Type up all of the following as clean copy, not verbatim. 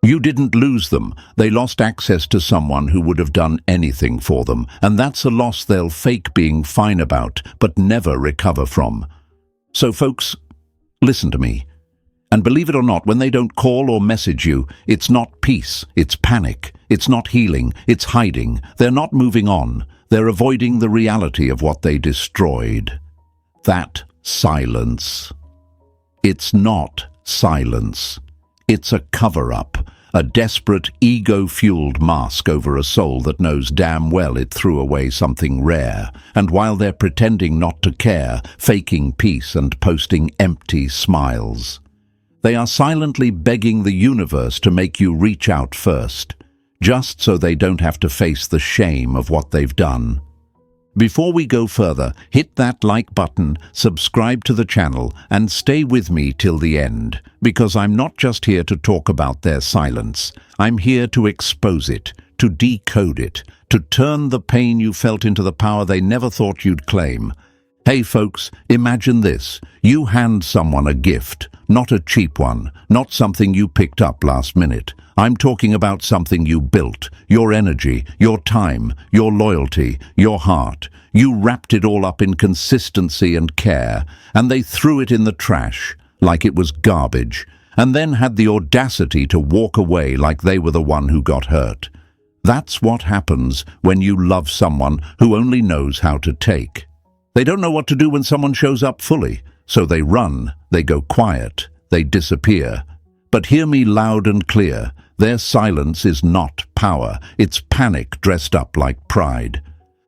You didn't lose them. They lost access to someone who would have done anything for them, and that's a loss they'll fake being fine about, but never recover from. So folks, listen to me. And believe it or not, when they don't call or message you, it's not peace, it's panic. It's not healing, it's hiding. They're not moving on. They're avoiding the reality of what they destroyed. That silence. It's not silence. It's a cover-up. A desperate, ego-fueled mask over a soul that knows damn well it threw away something rare, and while they're pretending not to care, faking peace and posting empty smiles. They are silently begging the universe to make you reach out first, just so they don't have to face the shame of what they've done. Before we go further, hit that like button, subscribe to the channel, and stay with me till the end, because I'm not just here to talk about their silence. I'm here to expose it, to decode it, to turn the pain you felt into the power they never thought you'd claim. Hey folks, imagine this. You hand someone a gift, not a cheap one, not something you picked up last minute. I'm talking about something you built, your energy, your time, your loyalty, your heart. You wrapped it all up in consistency and care, and they threw it in the trash like it was garbage, and then had the audacity to walk away like they were the one who got hurt. That's what happens when you love someone who only knows how to take. They don't know what to do when someone shows up fully, so they run, they go quiet, they disappear. But hear me loud and clear. Their silence is not power, it's panic dressed up like pride.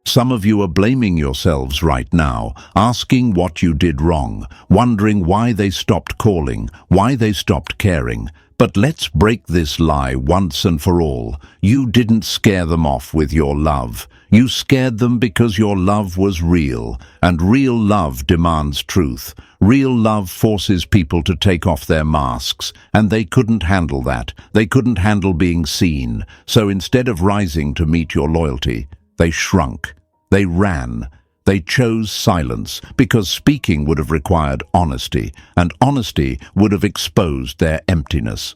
Some of you are blaming yourselves right now, asking what you did wrong, wondering why they stopped calling, why they stopped caring. But let's break this lie once and for all. You didn't scare them off with your love. You scared them because your love was real, and real love demands truth. Real love forces people to take off their masks, and they couldn't handle that. They couldn't handle being seen. So instead of rising to meet your loyalty, they shrunk. They ran. They chose silence because speaking would have required honesty, and honesty would have exposed their emptiness.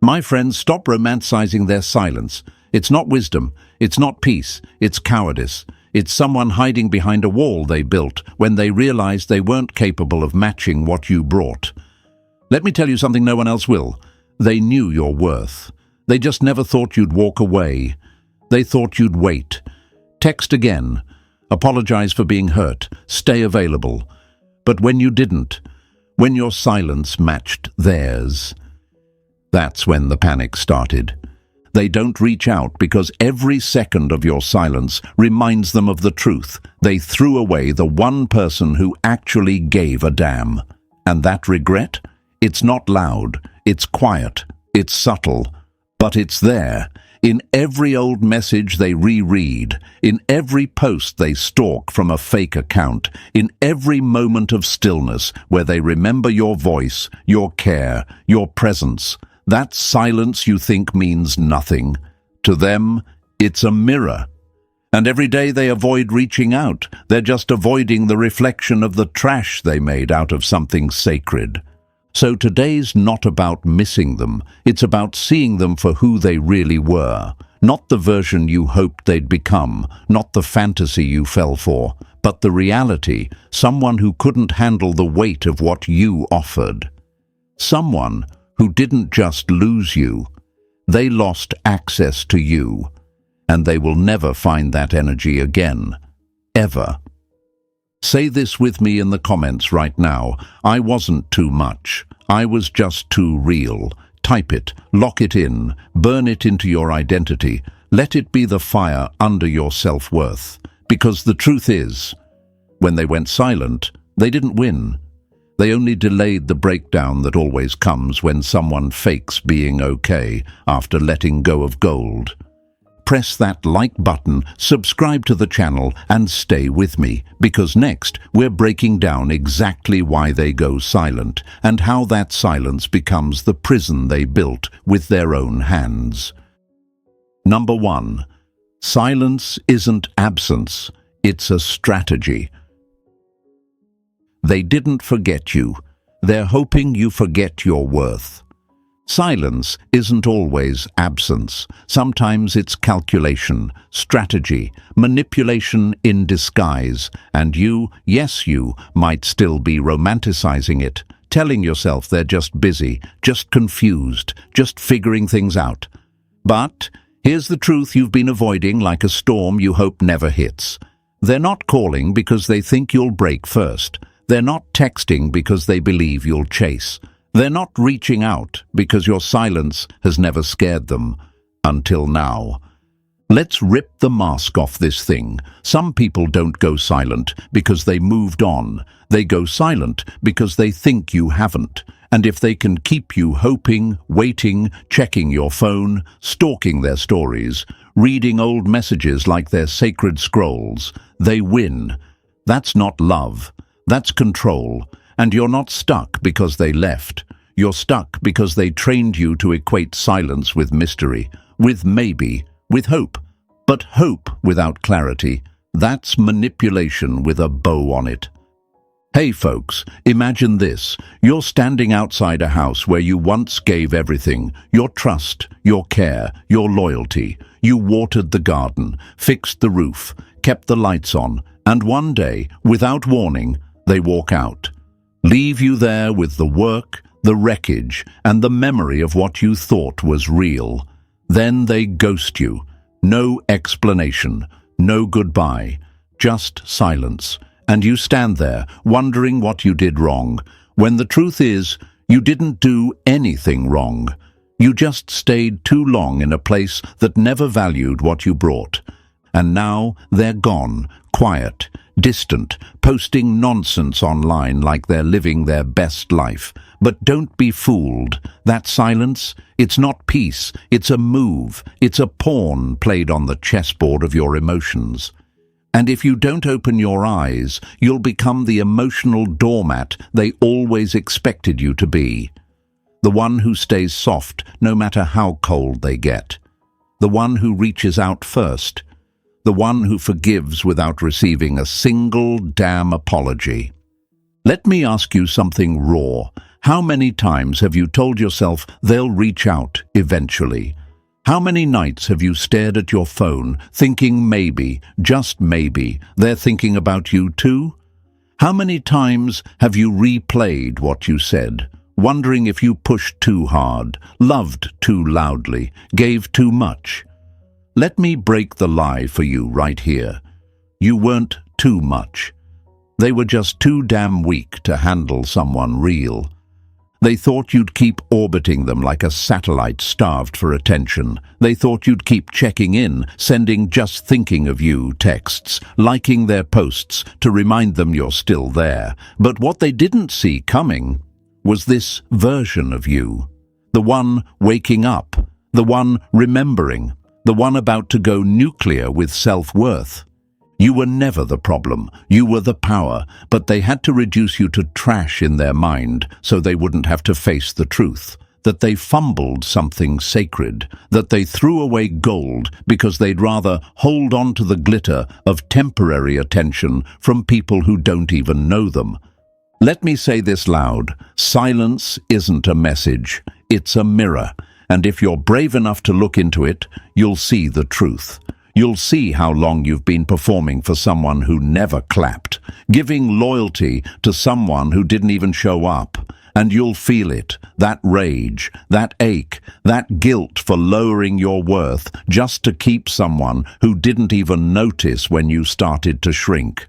My friends, stop romanticizing their silence. It's not wisdom. It's not peace. It's cowardice. It's someone hiding behind a wall they built when they realized they weren't capable of matching what you brought. Let me tell you something no one else will. They knew your worth. They just never thought you'd walk away. They thought you'd wait. Text again. Apologize for being hurt. Stay available. But when you didn't, when your silence matched theirs, that's when the panic started. They don't reach out because every second of your silence reminds them of the truth. They threw away the one person who actually gave a damn. And that regret? It's not loud, it's quiet, it's subtle, but it's there. In every old message they reread, in every post they stalk from a fake account, in every moment of stillness where they remember your voice, your care, your presence. That silence you think means nothing. To them, it's a mirror. And every day they avoid reaching out. They're just avoiding the reflection of the trash they made out of something sacred. So today's not about missing them. It's about seeing them for who they really were. Not the version you hoped they'd become, not the fantasy you fell for, but the reality, someone who couldn't handle the weight of what you offered. Someone who didn't just lose you, they lost access to you, and they will never find that energy again, ever. Say this with me in the comments right now. I wasn't too much. I was just too real. Type it, lock it in, burn it into your identity. Let it be the fire under your self-worth. Because the truth is, when they went silent, they didn't win. They only delayed the breakdown that always comes when someone fakes being okay after letting go of gold. Press that like button, subscribe to the channel, and stay with me, because next we're breaking down exactly why they go silent and how that silence becomes the prison they built with their own hands. Number 1. Silence isn't absence, it's a strategy. They didn't forget you. They're hoping you forget your worth. Silence isn't always absence. Sometimes it's calculation, strategy, manipulation in disguise, and you, yes you, might still be romanticizing it, telling yourself they're just busy, just confused, just figuring things out. But here's the truth you've been avoiding like a storm you hope never hits. They're not calling because they think you'll break first. They're not texting because they believe you'll chase. They're not reaching out because your silence has never scared them. Until now. Let's rip the mask off this thing. Some people don't go silent because they moved on. They go silent because they think you haven't. And if they can keep you hoping, waiting, checking your phone, stalking their stories, reading old messages like they're sacred scrolls, they win. That's not love. That's control. And you're not stuck because they left. You're stuck because they trained you to equate silence with mystery, with maybe, with hope. But hope without clarity, that's manipulation with a bow on it. Hey folks, imagine this. You're standing outside a house where you once gave everything, your trust, your care, your loyalty. You watered the garden, fixed the roof, kept the lights on, and one day, without warning, they walk out. Leave you there with the work, the wreckage, and the memory of what you thought was real. Then they ghost you. No explanation, no goodbye, just silence. And you stand there, wondering what you did wrong, when the truth is, you didn't do anything wrong. You just stayed too long in a place that never valued what you brought. And now they're gone, quiet, distant, posting nonsense online like they're living their best life. But don't be fooled. That silence, it's not peace, it's a move, it's a pawn played on the chessboard of your emotions. And if you don't open your eyes, you'll become the emotional doormat they always expected you to be. The one who stays soft no matter how cold they get. The one who reaches out first. The one who forgives without receiving a single damn apology. Let me ask you something raw. How many times have you told yourself they'll reach out eventually? How many nights have you stared at your phone, thinking maybe, just maybe, they're thinking about you too? How many times have you replayed what you said, wondering if you pushed too hard, loved too loudly, gave too much? Let me break the lie for you right here. You weren't too much. They were just too damn weak to handle someone real. They thought you'd keep orbiting them like a satellite starved for attention. They thought you'd keep checking in, sending just thinking of you texts, liking their posts to remind them you're still there. But what they didn't see coming was this version of you. The one waking up, the one remembering, the one about to go nuclear with self-worth. You were never the problem, you were the power, but they had to reduce you to trash in their mind so they wouldn't have to face the truth, that they fumbled something sacred, that they threw away gold because they'd rather hold on to the glitter of temporary attention from people who don't even know them. Let me say this loud, silence isn't a message, it's a mirror, and if you're brave enough to look into it, you'll see the truth. You'll see how long you've been performing for someone who never clapped, giving loyalty to someone who didn't even show up. And you'll feel it, that rage, that ache, that guilt for lowering your worth just to keep someone who didn't even notice when you started to shrink.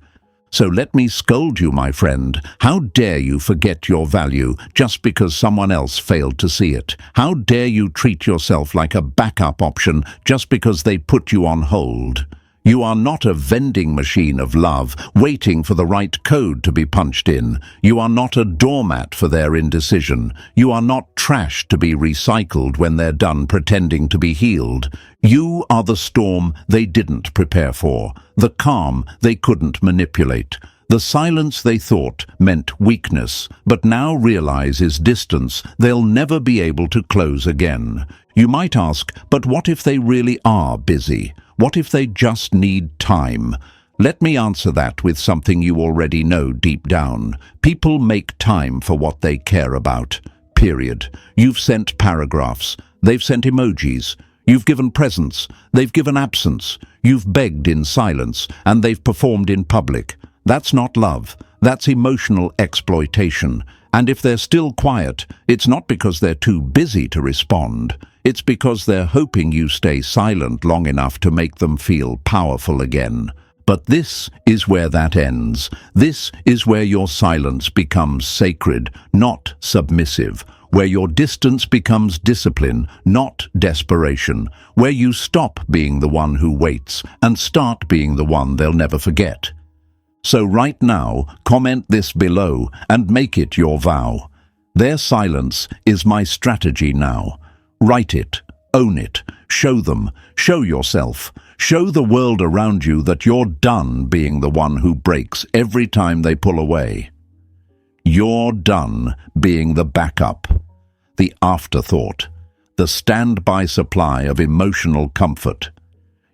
So let me scold you, my friend. How dare you forget your value just because someone else failed to see it? How dare you treat yourself like a backup option just because they put you on hold? You are not a vending machine of love, waiting for the right code to be punched in. You are not a doormat for their indecision. You are not trash to be recycled when they're done pretending to be healed. You are the storm they didn't prepare for, the calm they couldn't manipulate, the silence they thought meant weakness, but now realize is distance they'll never be able to close again. You might ask, but what if they really are busy? What if they just need time? Let me answer that with something you already know deep down. People make time for what they care about. period. You've sent paragraphs. They've sent emojis. You've given presents. They've given absence. You've begged in silence, and they've performed in public. That's not love. That's emotional exploitation. And if they're still quiet, it's not because they're too busy to respond. It's because they're hoping you stay silent long enough to make them feel powerful again. But this is where that ends. This is where your silence becomes sacred, not submissive. Where your distance becomes discipline, not desperation. Where you stop being the one who waits and start being the one they'll never forget. So right now, comment this below and make it your vow. Their silence is my strategy now. Write it, own it, show them, show yourself. Show the world around you that you're done being the one who breaks every time they pull away. You're done being the backup, the afterthought, the standby supply of emotional comfort.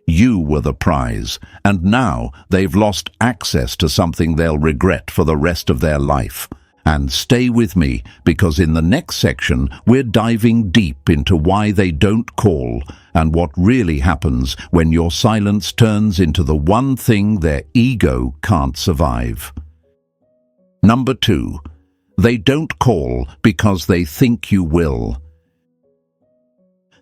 You were the prize, and now they've lost access to something they'll regret for the rest of their life. And stay with me, because in the next section we're diving deep into why they don't call and what really happens when your silence turns into the one thing their ego can't survive. Number 2. They don't call because they think you will.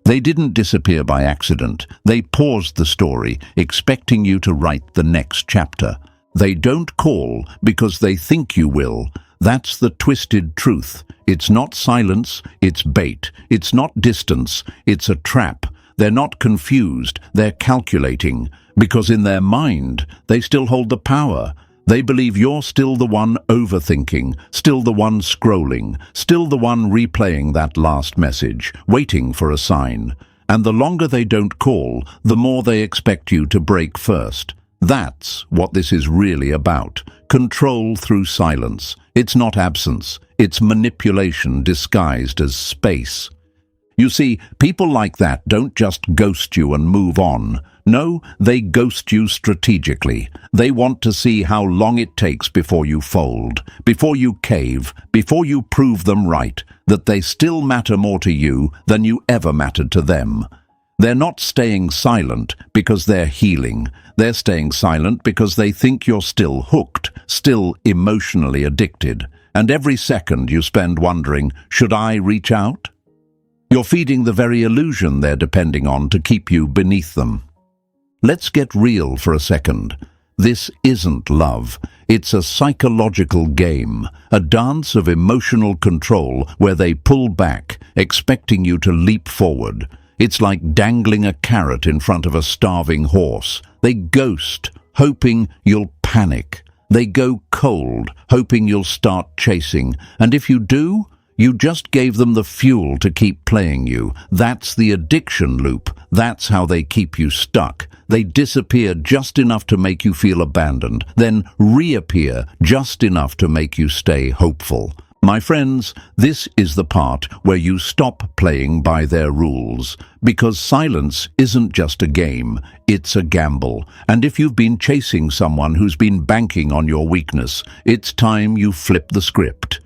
They didn't disappear by accident. They paused the story, expecting you to write the next chapter. They don't call because they think you will. That's the twisted truth. It's not silence, it's bait. It's not distance, it's a trap. They're not confused, they're calculating. Because in their mind, they still hold the power. They believe you're still the one overthinking, still the one scrolling, still the one replaying that last message, waiting for a sign. And the longer they don't call, the more they expect you to break first. That's what this is really about. Control through silence. It's not absence. It's manipulation disguised as space. You see, people like that don't just ghost you and move on. No, they ghost you strategically. They want to see how long it takes before you fold, before you cave, before you prove them right, that they still matter more to you than you ever mattered to them. They're not staying silent because they're healing. They're staying silent because they think you're still hooked, still emotionally addicted. And every second you spend wondering, should I reach out? You're feeding the very illusion they're depending on to keep you beneath them. Let's get real for a second. This isn't love. It's a psychological game, a dance of emotional control where they pull back, expecting you to leap forward. It's like dangling a carrot in front of a starving horse. They ghost, hoping you'll panic. They go cold, hoping you'll start chasing. And if you do, you just gave them the fuel to keep playing you. That's the addiction loop. That's how they keep you stuck. They disappear just enough to make you feel abandoned, then reappear just enough to make you stay hopeful. My friends, this is the part where you stop playing by their rules, because silence isn't just a game, it's a gamble. And if you've been chasing someone who's been banking on your weakness, it's time you flip the script.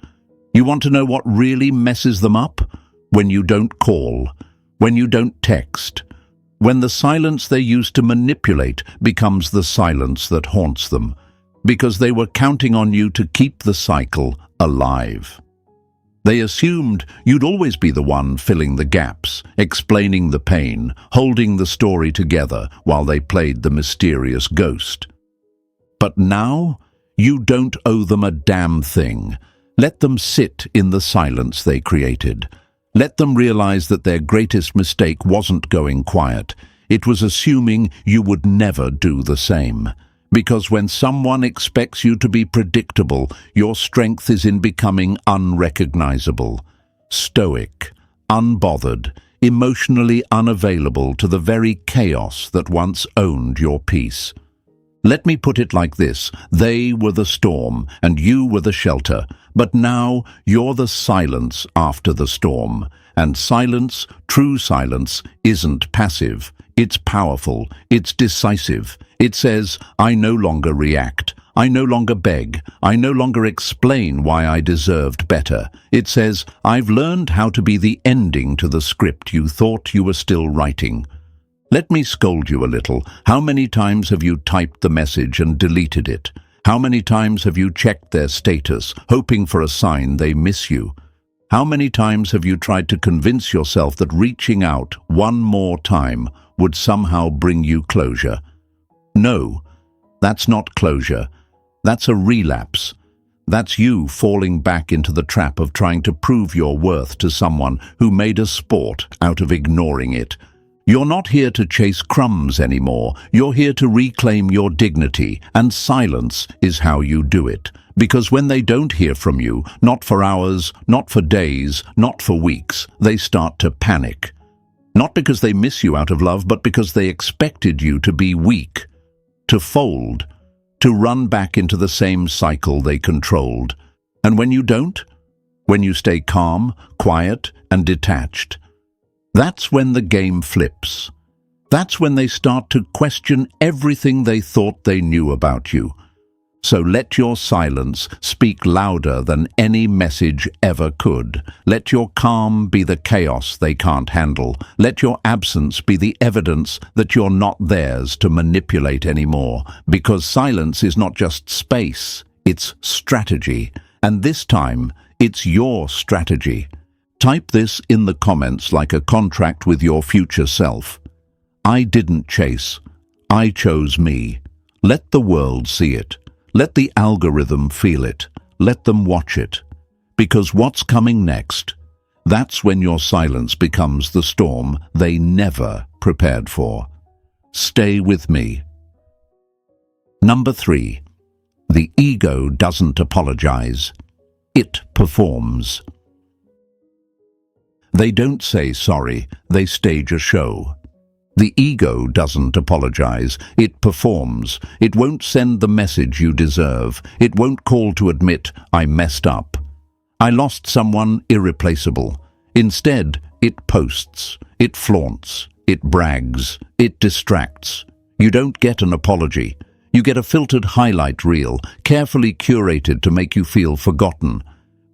You want to know what really messes them up? When you don't call, when you don't text, when the silence they used to manipulate becomes the silence that haunts them, because they were counting on you to keep the cycle alive. They assumed you'd always be the one filling the gaps, explaining the pain, holding the story together while they played the mysterious ghost. But now, you don't owe them a damn thing. Let them sit in the silence they created. Let them realize that their greatest mistake wasn't going quiet. It was assuming you would never do the same. Because when someone expects you to be predictable, your strength is in becoming unrecognizable, stoic, unbothered, emotionally unavailable to the very chaos that once owned your peace. Let me put it like this: they were the storm and you were the shelter, but now you're the silence after the storm. And silence, true silence, isn't passive. It's powerful, it's decisive. It says, I no longer react, I no longer beg. I no longer explain why I deserved better. It says, I've learned how to be the ending to the script you thought you were still writing. Let me scold you a little. How many times have you typed the message and deleted it? How many times have you checked their status, hoping for a sign they miss you? How many times have you tried to convince yourself that reaching out one more time would somehow bring you closure? No, that's not closure. That's a relapse. That's you falling back into the trap of trying to prove your worth to someone who made a sport out of ignoring it. You're not here to chase crumbs anymore. You're here to reclaim your dignity, and silence is how you do it. Because when they don't hear from you, not for hours, not for days, not for weeks, they start to panic. Not because they miss you out of love, but because they expected you to be weak, to fold, to run back into the same cycle they controlled. And when you don't, when you stay calm, quiet, and detached, that's when the game flips. That's when they start to question everything they thought they knew about you. So let your silence speak louder than any message ever could. Let your calm be the chaos they can't handle. Let your absence be the evidence that you're not theirs to manipulate anymore. Because silence is not just space, it's strategy. And this time, it's your strategy. Type this in the comments like a contract with your future self. I didn't chase. I chose me. Let the world see it. Let the algorithm feel it. Let them watch it. Because what's coming next? That's when your silence becomes the storm they never prepared for. Stay with me. Number 3. The ego doesn't apologize. It performs. They don't say sorry, they stage a show. The ego doesn't apologize, it performs. It won't send the message you deserve. It won't call to admit, I messed up. I lost someone irreplaceable. Instead, it posts, it flaunts, it brags, it distracts. You don't get an apology. You get a filtered highlight reel, carefully curated to make you feel forgotten.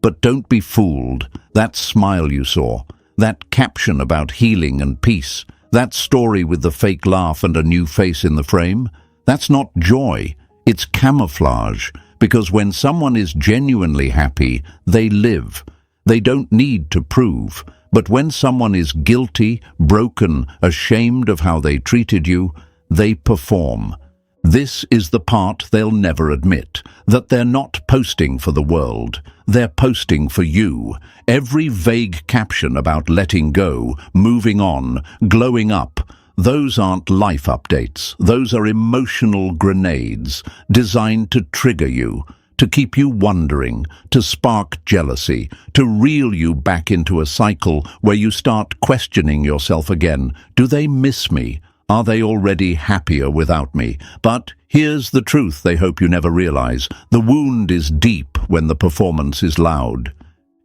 But don't be fooled. That smile you saw, that caption about healing and peace, that story with the fake laugh and a new face in the frame, that's not joy, it's camouflage. Because when someone is genuinely happy, they live. They don't need to prove. But when someone is guilty, broken, ashamed of how they treated you, they perform. This is the part they'll never admit, that they're not posting for the world. They're posting for you. Every vague caption about letting go, moving on, glowing up, those aren't life updates. Those are emotional grenades designed to trigger you, to keep you wondering, to spark jealousy, to reel you back into a cycle where you start questioning yourself again. Do they miss me? Are they already happier without me? But here's the truth they hope you never realize. The wound is deep when the performance is loud.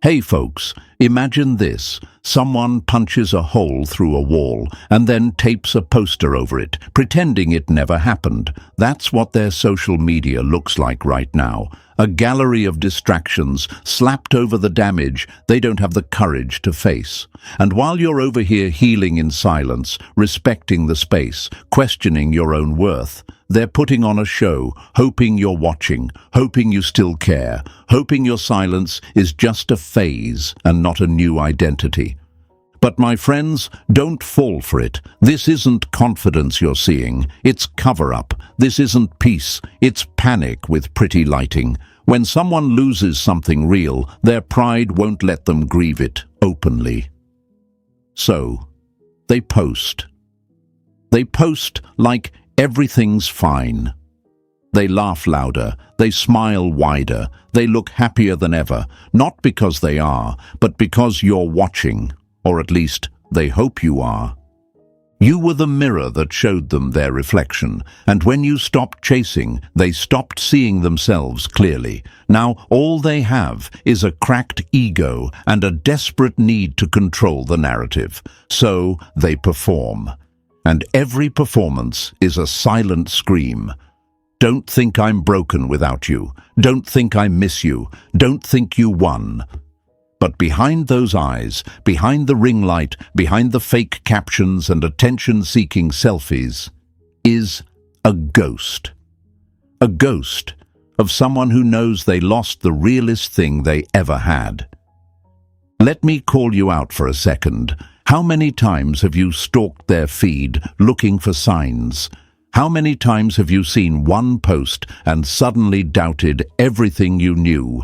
Hey folks, imagine this. Someone punches a hole through a wall and then tapes a poster over it, pretending it never happened. That's what their social media looks like right now. A gallery of distractions slapped over the damage they don't have the courage to face. And while you're over here healing in silence, respecting the space, questioning your own worth, they're putting on a show, hoping you're watching, hoping you still care, hoping your silence is just a phase and not a new identity. But my friends, don't fall for it. This isn't confidence you're seeing. It's cover-up. This isn't peace. It's panic with pretty lighting. When someone loses something real, their pride won't let them grieve it openly. So, they post. They post like everything's fine. They laugh louder, they smile wider, they look happier than ever, not because they are, but because you're watching, or at least they hope you are. You were the mirror that showed them their reflection, and when you stopped chasing, they stopped seeing themselves clearly. Now all they have is a cracked ego and a desperate need to control the narrative. So they perform. And every performance is a silent scream. Don't think I'm broken without you. Don't think I miss you. Don't think you won. But behind those eyes, behind the ring light, behind the fake captions and attention-seeking selfies, is a ghost. A ghost of someone who knows they lost the realest thing they ever had. Let me call you out for a second. How many times have you stalked their feed, looking for signs? How many times have you seen one post and suddenly doubted everything you knew?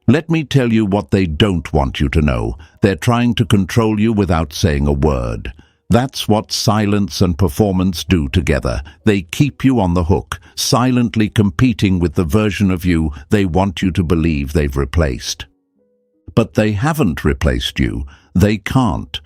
Let me tell you what they don't want you to know. They're trying to control you without saying a word. That's what silence and performance do together. They keep you on the hook, silently competing with the version of you they want you to believe they've replaced. But they haven't replaced you. They can't.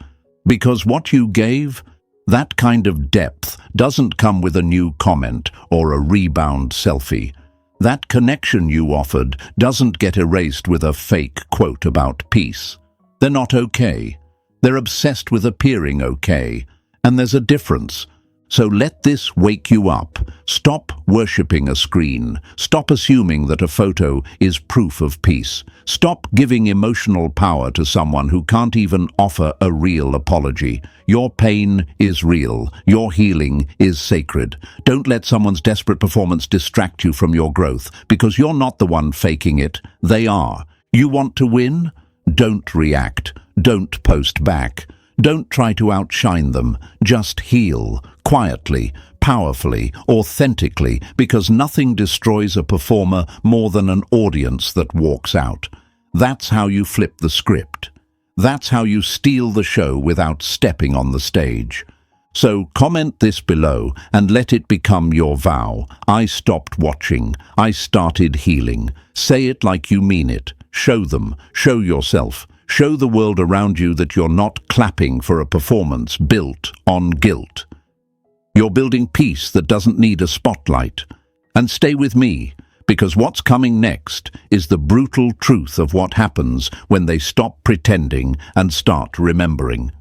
Because what you gave, that kind of depth, doesn't come with a new comment or a rebound selfie. That connection you offered doesn't get erased with a fake quote about peace. They're not okay. They're obsessed with appearing okay. And there's a difference. So let this wake you up. Stop worshipping a screen. Stop assuming that a photo is proof of peace. Stop giving emotional power to someone who can't even offer a real apology. Your pain is real. Your healing is sacred. Don't let someone's desperate performance distract you from your growth, because you're not the one faking it. They are. You want to win? Don't react. Don't post back. Don't try to outshine them. Just heal, quietly, powerfully, authentically, because nothing destroys a performer more than an audience that walks out. That's how you flip the script. That's how you steal the show without stepping on the stage. So comment this below and let it become your vow. I stopped watching. I started healing. Say it like you mean it. Show them. Show yourself. Show the world around you that you're not clapping for a performance built on guilt. You're building peace that doesn't need a spotlight. And stay with me, because what's coming next is the brutal truth of what happens when they stop pretending and start remembering.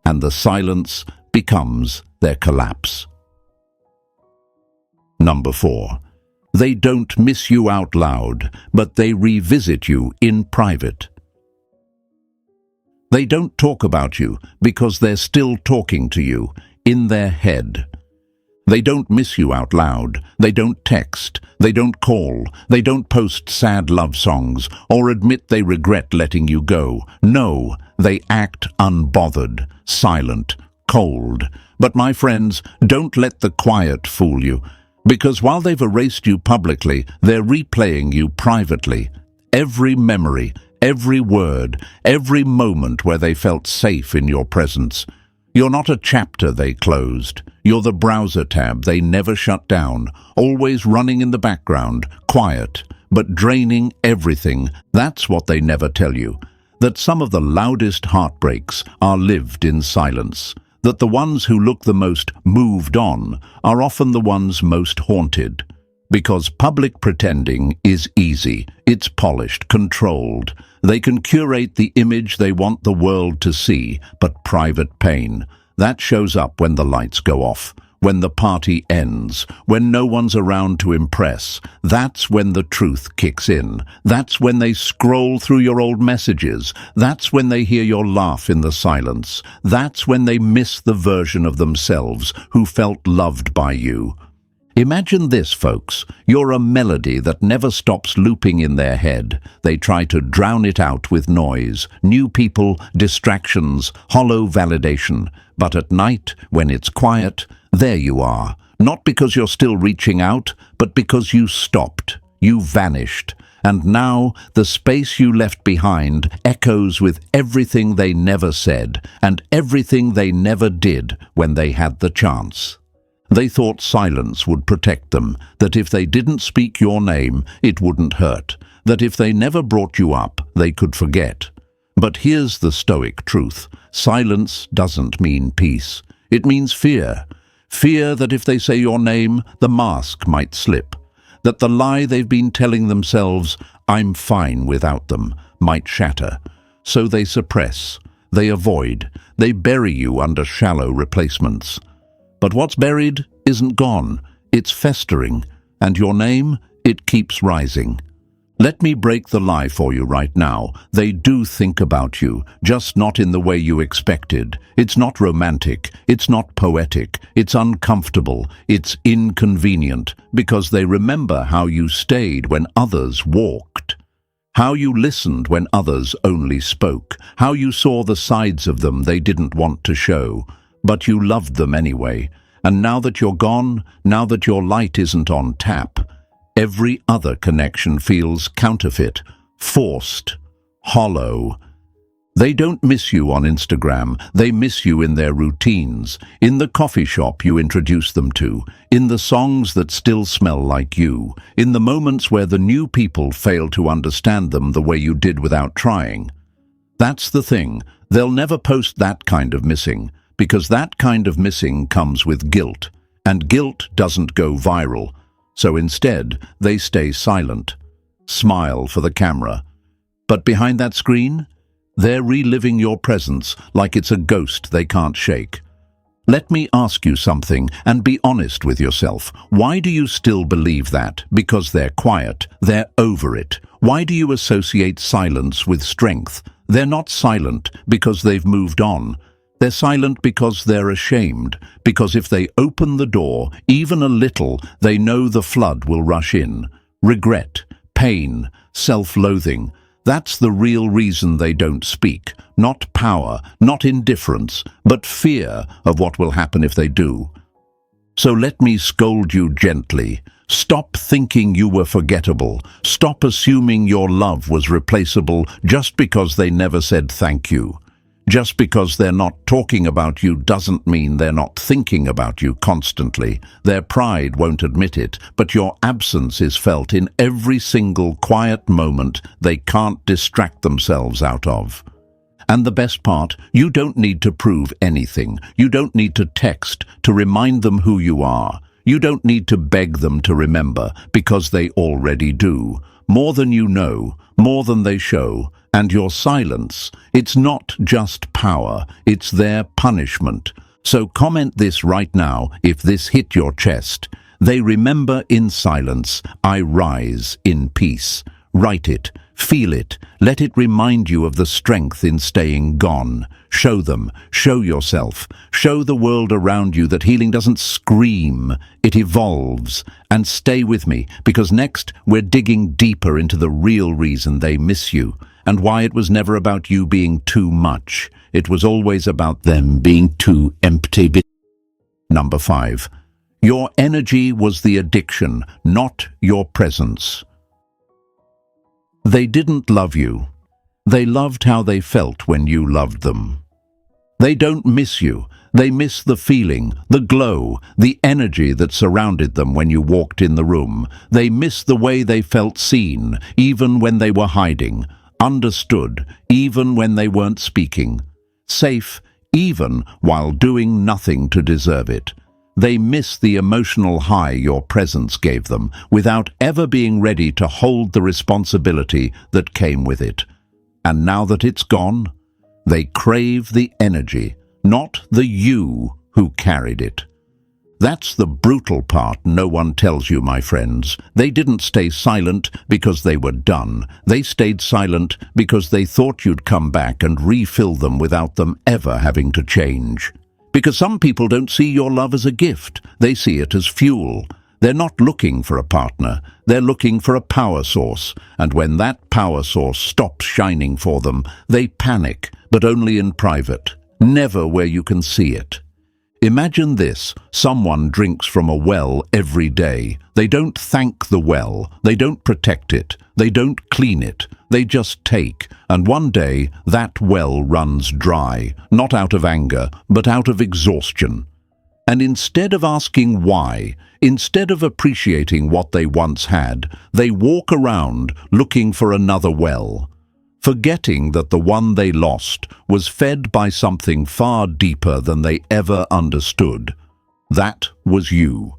And the silence becomes their collapse. Number 4. They don't miss you out loud, but they revisit you in private. They don't talk about you because they're still talking to you in their head. They don't miss you out loud. They don't text. They don't call. They don't post sad love songs or admit they regret letting you go. No, they act unbothered, silent, cold. But my friends, don't let the quiet fool you, because while they've erased you publicly, they're replaying you privately. Every memory, every word, every moment where they felt safe in your presence. You're not a chapter they closed. You're the browser tab they never shut down, always running in the background, quiet, but draining everything. That's what they never tell you. That some of the loudest heartbreaks are lived in silence. That the ones who look the most moved on are often the ones most haunted. Because public pretending is easy. It's polished, controlled. They can curate the image they want the world to see, but private pain, that shows up when the lights go off, when the party ends, when no one's around to impress. That's when the truth kicks in. That's when they scroll through your old messages. That's when they hear your laugh in the silence. That's when they miss the version of themselves who felt loved by you. Imagine this, folks. You're a melody that never stops looping in their head. They try to drown it out with noise, new people, distractions, hollow validation. But at night, when it's quiet, there you are. Not because you're still reaching out, but because you stopped. You vanished. And now, the space you left behind echoes with everything they never said and everything they never did when they had the chance. They thought silence would protect them, that if they didn't speak your name, it wouldn't hurt, that if they never brought you up, they could forget. But here's the Stoic truth. Silence doesn't mean peace. It means fear. Fear that if they say your name, the mask might slip. That the lie they've been telling themselves, I'm fine without them, might shatter. So they suppress, they avoid, they bury you under shallow replacements. But what's buried isn't gone. It's festering, And your name, it keeps rising. Let me break the lie for you right now. They do think about you, just not in the way you expected. It's not romantic, it's not poetic, it's uncomfortable, it's inconvenient, because they remember how you stayed when others walked. How you listened when others only spoke. How you saw the sides of them they didn't want to show. But you loved them anyway. And now that you're gone, now that your light isn't on tap, every other connection feels counterfeit, forced, hollow. They don't miss you on Instagram, they miss you in their routines, in the coffee shop you introduce them to, in the songs that still smell like you, in the moments where the new people fail to understand them the way you did without trying. That's the thing, they'll never post that kind of missing, because that kind of missing comes with guilt, and guilt doesn't go viral. So instead, they stay silent, smile for the camera. But behind that screen, they're reliving your presence like it's a ghost they can't shake. Let me ask you something, and be honest with yourself. Why do you still believe that? Because they're quiet, they're over it. Why do you associate silence with strength? They're not silent because they've moved on. They're silent because they're ashamed, because if they open the door, even a little, they know the flood will rush in. Regret, pain, self-loathing. That's the real reason they don't speak. Not power, not indifference, but fear of what will happen if they do. So let me scold you gently. Stop thinking you were forgettable. Stop assuming your love was replaceable just because they never said thank you. Just because they're not talking about you doesn't mean they're not thinking about you constantly. Their pride won't admit it, but your absence is felt in every single quiet moment they can't distract themselves out of. And the best part, you don't need to prove anything. You don't need to text to remind them who you are. You don't need to beg them to remember, because they already do. More than you know, more than they show. And your silence, it's not just power, it's their punishment. So comment this right now if this hit your chest. They remember in silence, I rise in peace. Write it, feel it, let it remind you of the strength in staying gone. Show them, show yourself, show the world around you that healing doesn't scream, it evolves. And stay with me, because next we're digging deeper into the real reason they miss you. And why it was never about you being too much. It was always about them being too empty. Number 5. Your energy was the addiction, not your presence. They didn't love you. They loved how they felt when you loved them. They don't miss you. They miss the feeling, the glow, the energy that surrounded them when you walked in the room. They miss the way they felt seen, even when they were hiding. Understood, even when they weren't speaking. Safe, even while doing nothing to deserve it. They miss the emotional high your presence gave them, without ever being ready to hold the responsibility that came with it. And now that it's gone, they crave the energy, not the you who carried it. That's the brutal part no one tells you, my friends. They didn't stay silent because they were done. They stayed silent because they thought you'd come back and refill them without them ever having to change. Because some people don't see your love as a gift. They see it as fuel. They're not looking for a partner. They're looking for a power source. And when that power source stops shining for them, they panic, but only in private, never where you can see it. Imagine this, someone drinks from a well every day. They don't thank the well, they don't protect it, they don't clean it, they just take. And one day, that well runs dry, not out of anger, but out of exhaustion. And instead of asking why, instead of appreciating what they once had, they walk around looking for another well, forgetting that the one they lost was fed by something far deeper than they ever understood. That was you.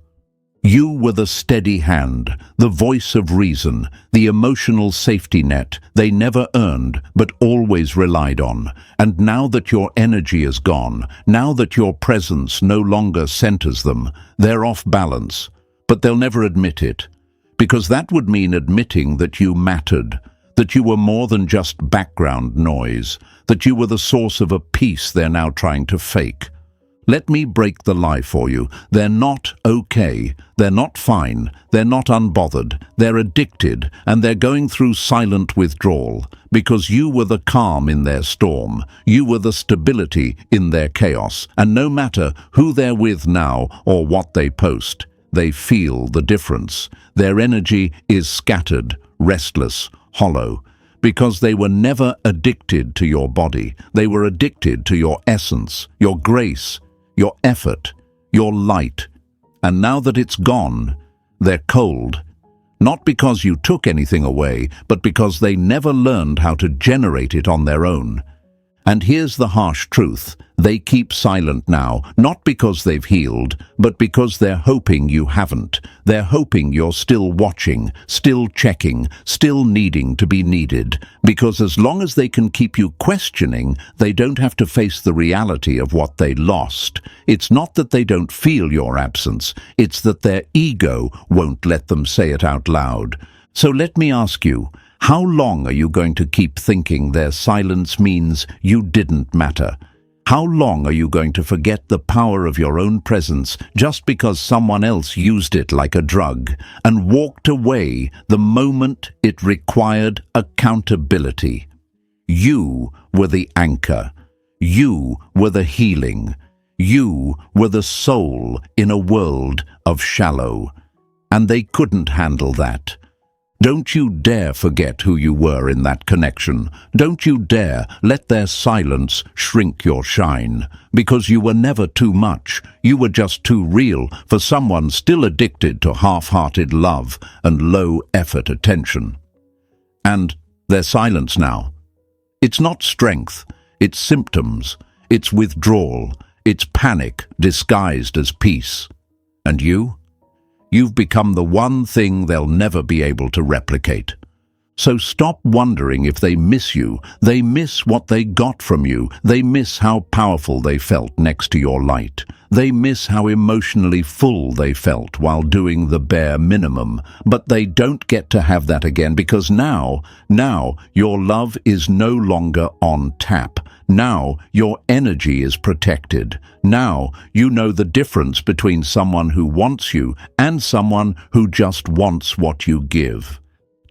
You were the steady hand, the voice of reason, the emotional safety net they never earned but always relied on. And now that your energy is gone, now that your presence no longer centers them, they're off balance. But they'll never admit it, because that would mean admitting that you mattered, that you were more than just background noise, that you were the source of a peace they're now trying to fake. Let me break the lie for you. They're not okay. They're not fine. They're not unbothered. They're addicted, and they're going through silent withdrawal, because you were the calm in their storm. You were the stability in their chaos, and no matter who they're with now or what they post, they feel the difference. Their energy is scattered, restless, hollow, because they were never addicted to your body. They were addicted to your essence, your grace, your effort, your light. And now that it's gone, they're cold. Not because you took anything away, but because they never learned how to generate it on their own. And here's the harsh truth. They keep silent now, not because they've healed, but because they're hoping you haven't. They're hoping you're still watching, still checking, still needing to be needed. Because as long as they can keep you questioning, they don't have to face the reality of what they lost. It's not that they don't feel your absence, it's that their ego won't let them say it out loud. So let me ask you, how long are you going to keep thinking their silence means you didn't matter? How long are you going to forget the power of your own presence just because someone else used it like a drug and walked away the moment it required accountability? You were the anchor. You were the healing. You were the soul in a world of shallow. And they couldn't handle that. Don't you dare forget who you were in that connection. Don't you dare let their silence shrink your shine, because you were never too much. You were just too real for someone still addicted to half-hearted love and low-effort attention. And their silence now. It's not strength, it's symptoms, it's withdrawal, it's panic disguised as peace. And you? You've become the one thing they'll never be able to replicate. So stop wondering if they miss you. They miss what they got from you. They miss how powerful they felt next to your light. They miss how emotionally full they felt while doing the bare minimum. But they don't get to have that again, because now your love is no longer on tap. Now your energy is protected. Now you know the difference between someone who wants you and someone who just wants what you give.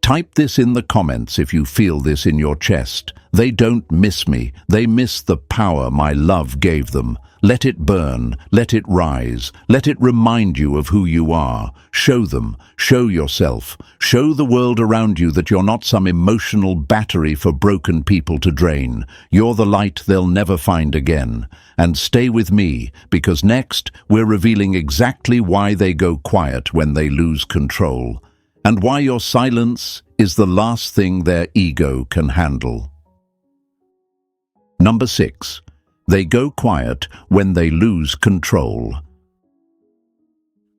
Type this in the comments if you feel this in your chest. They don't miss me. They miss the power my love gave them. Let it burn. Let it rise. Let it remind you of who you are. Show them. Show yourself. Show the world around you that you're not some emotional battery for broken people to drain. You're the light they'll never find again. And stay with me, because next we're revealing exactly why they go quiet when they lose control, and why your silence is the last thing their ego can handle. Number 6. They go quiet when they lose control.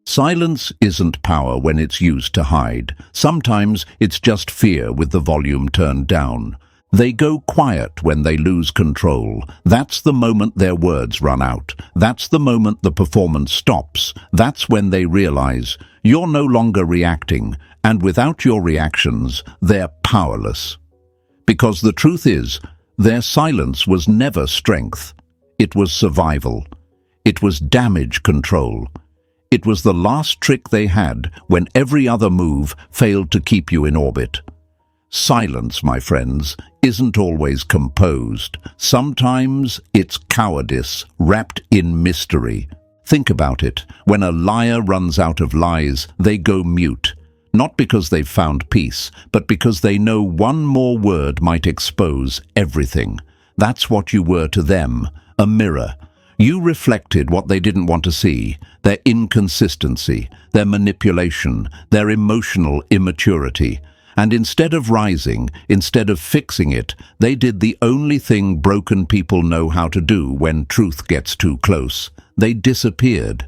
Silence isn't power when it's used to hide. Sometimes it's just fear with the volume turned down. They go quiet when they lose control. That's the moment their words run out. That's the moment the performance stops. That's when they realize you're no longer reacting, and without your reactions, they're powerless. Because the truth is, their silence was never strength. It was survival. It was damage control. It was the last trick they had when every other move failed to keep you in orbit. Silence, my friends, isn't always composed. Sometimes it's cowardice wrapped in mystery. Think about it. When a liar runs out of lies, they go mute. Not because they've found peace, but because they know one more word might expose everything. That's what you were to them, a mirror. You reflected what they didn't want to see, their inconsistency, their manipulation, their emotional immaturity. And instead of rising, instead of fixing it, they did the only thing broken people know how to do when truth gets too close. They disappeared.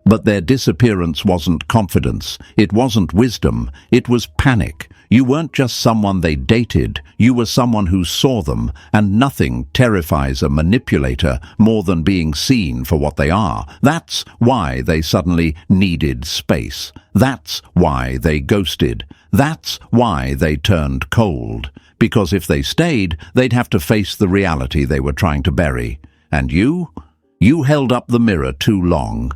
But their disappearance wasn't confidence. It wasn't wisdom. It was panic. You weren't just someone they dated, you were someone who saw them, and nothing terrifies a manipulator more than being seen for what they are. That's why they suddenly needed space. That's why they ghosted. That's why they turned cold. Because if they stayed, they'd have to face the reality they were trying to bury. And you? You held up the mirror too long.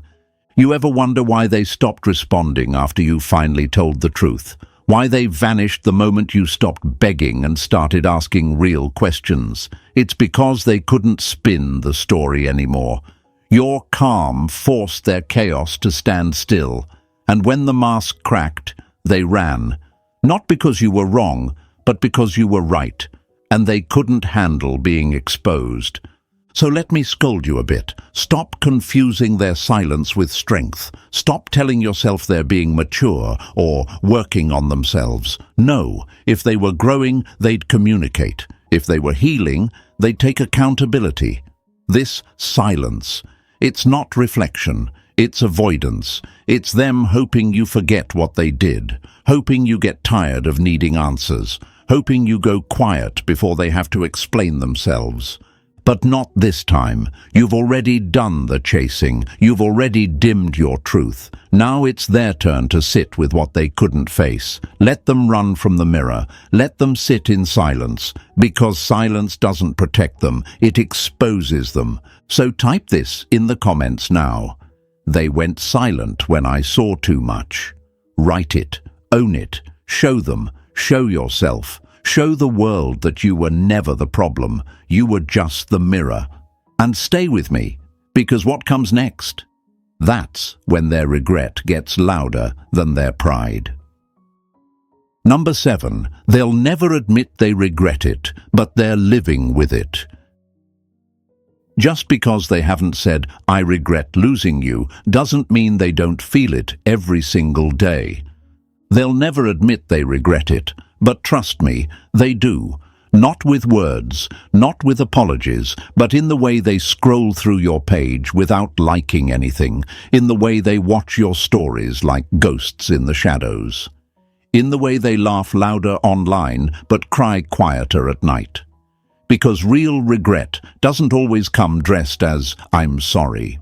You ever wonder why they stopped responding after you finally told the truth? Why they vanished the moment you stopped begging and started asking real questions? It's because they couldn't spin the story anymore. Your calm forced their chaos to stand still, and when the mask cracked, they ran. Not because you were wrong, but because you were right, and they couldn't handle being exposed. So let me scold you a bit. Stop confusing their silence with strength. Stop telling yourself they're being mature or working on themselves. No, if they were growing, they'd communicate. If they were healing, they'd take accountability. This silence, it's not reflection, it's avoidance. It's them hoping you forget what they did, hoping you get tired of needing answers, hoping you go quiet before they have to explain themselves. But not this time. You've already done the chasing. You've already dimmed your truth. Now it's their turn to sit with what they couldn't face. Let them run from the mirror. Let them sit in silence. Because silence doesn't protect them. It exposes them. So type this in the comments now. They went silent when I saw too much. Write it. Own it. Show them. Show yourself. Show the world that you were never the problem. You were just the mirror. And stay with me, because what comes next? That's when their regret gets louder than their pride. Number 7, they'll never admit they regret it, but they're living with it. Just because they haven't said, "I regret losing you," doesn't mean they don't feel it every single day. They'll never admit they regret it, but trust me, they do. Not with words, not with apologies, but in the way they scroll through your page without liking anything, in the way they watch your stories like ghosts in the shadows, in the way they laugh louder online but cry quieter at night. Because real regret doesn't always come dressed as "I'm sorry."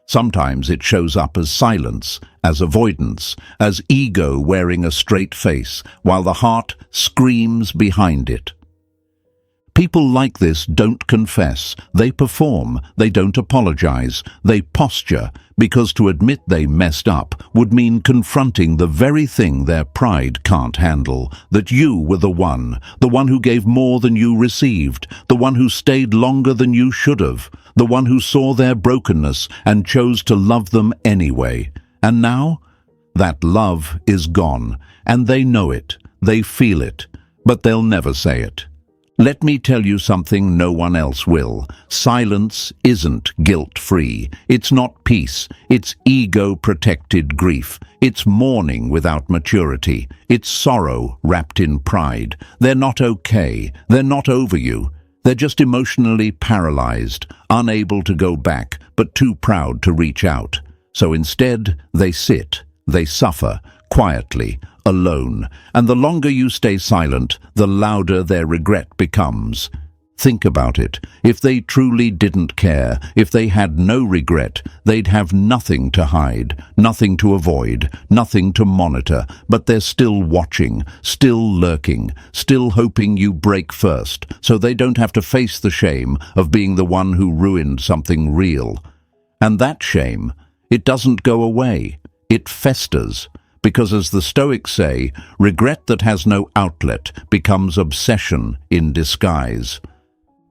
Sometimes it shows up as silence, as avoidance, as ego wearing a straight face, while the heart screams behind it. People like this don't confess, they perform, they don't apologize, they posture, because to admit they messed up would mean confronting the very thing their pride can't handle, that you were the one who gave more than you received, the one who stayed longer than you should have, the one who saw their brokenness and chose to love them anyway. And now, that love is gone, and they know it, they feel it, but they'll never say it. Let me tell you something no one else will. Silence isn't guilt-free. It's not peace. It's ego-protected grief. It's mourning without maturity. It's sorrow wrapped in pride. They're not okay. They're not over you. They're just emotionally paralyzed, unable to go back, but too proud to reach out. So instead, they sit, they suffer, quietly, alone, and the longer you stay silent, the louder their regret becomes. Think about it. If they truly didn't care, if they had no regret, they'd have nothing to hide, nothing to avoid, nothing to monitor, but they're still watching, still lurking, still hoping you break first, so they don't have to face the shame of being the one who ruined something real. And that shame, it doesn't go away. It festers. Because as the Stoics say, regret that has no outlet becomes obsession in disguise.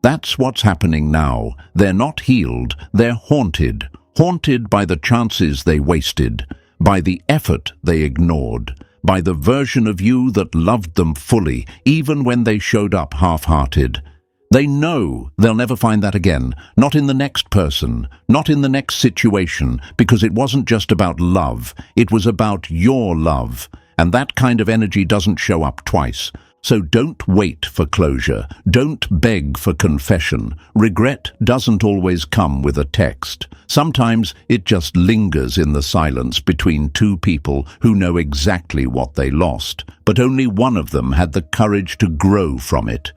That's what's happening now. They're not healed, they're haunted. Haunted by the chances they wasted, by the effort they ignored, by the version of you that loved them fully, even when they showed up half-hearted. They know they'll never find that again, not in the next person, not in the next situation, because it wasn't just about love, it was about your love, and that kind of energy doesn't show up twice. So don't wait for closure. Don't beg for confession. Regret doesn't always come with a text. Sometimes it just lingers in the silence between two people who know exactly what they lost, but only one of them had the courage to grow from it.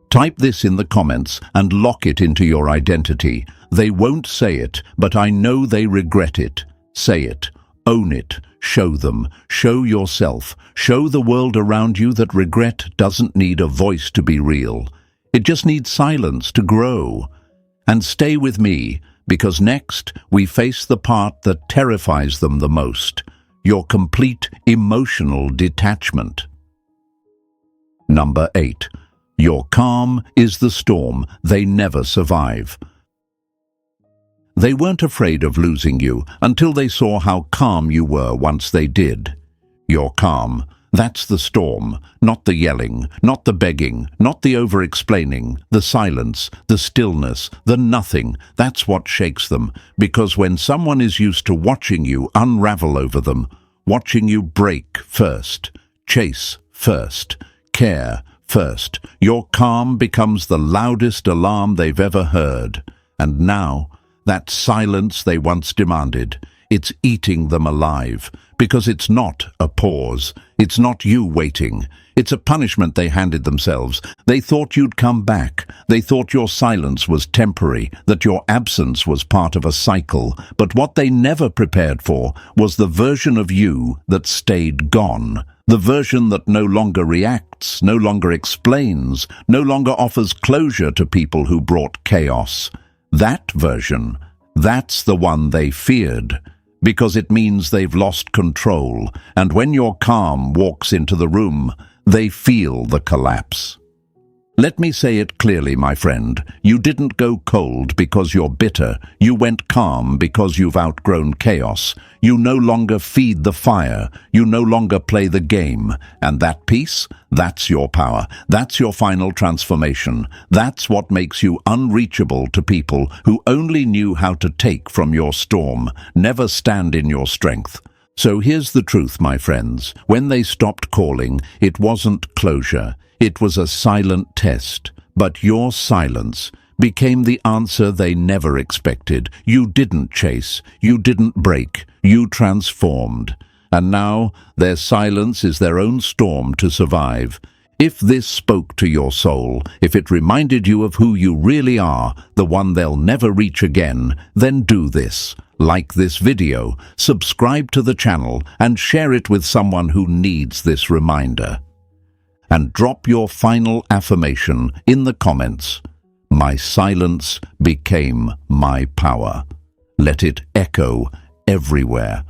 Type this in the comments and lock it into your identity. They won't say it, but I know they regret it. Say it. Own it. Show them. Show yourself. Show the world around you that regret doesn't need a voice to be real. It just needs silence to grow. And stay with me, because next we face the part that terrifies them the most: your complete emotional detachment. Number 8. Your calm is the storm they never survive. They weren't afraid of losing you until they saw how calm you were once they did. You're calm. That's the storm, not the yelling, not the begging, not the over-explaining, the silence, the stillness, the nothing. That's what shakes them, because when someone is used to watching you unravel over them, watching you break first, chase first, care first, your calm becomes the loudest alarm they've ever heard. And now, that silence they once demanded, it's eating them alive, because it's not a pause. It's not you waiting. It's a punishment they handed themselves. They thought you'd come back. They thought your silence was temporary, that your absence was part of a cycle. But what they never prepared for was the version of you that stayed gone. The version that no longer reacts, no longer explains, no longer offers closure to people who brought chaos. That version, that's the one they feared, because it means they've lost control, and when your calm walks into the room, they feel the collapse. Let me say it clearly, my friend. You didn't go cold because you're bitter. You went calm because you've outgrown chaos. You no longer feed the fire. You no longer play the game. And that peace, that's your power. That's your final transformation. That's what makes you unreachable to people who only knew how to take from your storm, never stand in your strength. So here's the truth, my friends. When they stopped calling, it wasn't closure. It was a silent test, but your silence became the answer they never expected. You didn't chase, you didn't break, you transformed. And now their silence is their own storm to survive. If this spoke to your soul, if it reminded you of who you really are, the one they'll never reach again, then do this. Like this video, subscribe to the channel, and share it with someone who needs this reminder. And drop your final affirmation in the comments. My silence became my power. Let it echo everywhere.